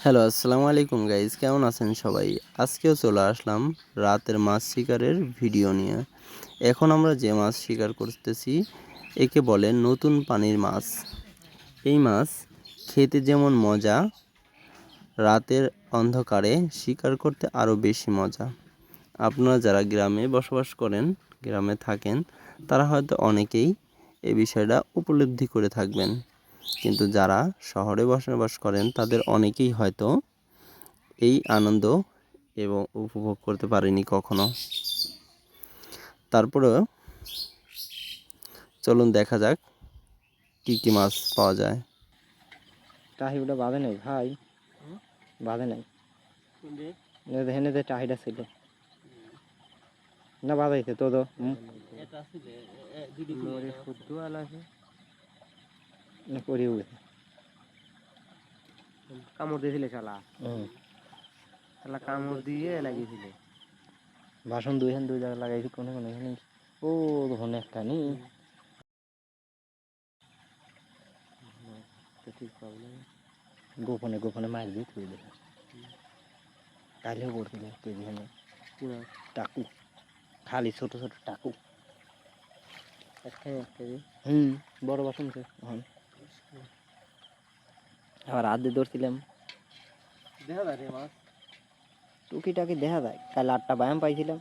Hello, আসসালামু আলাইকুম guys, কেমন আছেন সবাই? আজকেও চলে আসলাম রাতের মাছ শিকারের ভিডিও নিয়ে। এখন আমরা যে মাছ শিকার করতেছি একে বলে নতুন পানির মাছ। এই মাছ খেতে যেমন মজা, রাতের অন্ধকারে শিকার করতে আরও বেশি মজা। আপনারা যারা গ্রামে বসবাস করেন, গ্রামে থাকেন, তারা হয়তো অনেকেই এই বিষয়টা উপলব্ধি করে থাকবেন, কিন্তু যারা শহরে বসবাস করেন তাদের অনেকেই হয়তো এই আনন্দ এবং উপভোগ করতে পারিনি কখনো। তারপরেও চলুন দেখা যাক কি কি মাছ পাওয়া যায়। টাহিটা বাঁধে নাই ভাই, বাঁধে নাই। দেখেন যে টাহিটা ছিল না, বাঁধাইছে তো কামড় দিয়েছিলে শালা কামড় দিয়ে লাগিয়েছিল। বাসন দুই জায়গায় লাগাইছি, কোনে কোনে এখানে ও ধনে একটা নি ঠিক প্রবলেম। গোপনে গোপনে মাছ দিয়ে তুই দেবে কালেও করছিল কেজিখানে টাকু, খালি ছোট ছোট টাকু। বড় বাসন আবার হাত দিয়ে ধরছিলাম, দেখা যায় রে মাছ টুকিটাকি দেখা যায়। কাল 8টা ব্যায়াম পাইছিলাম।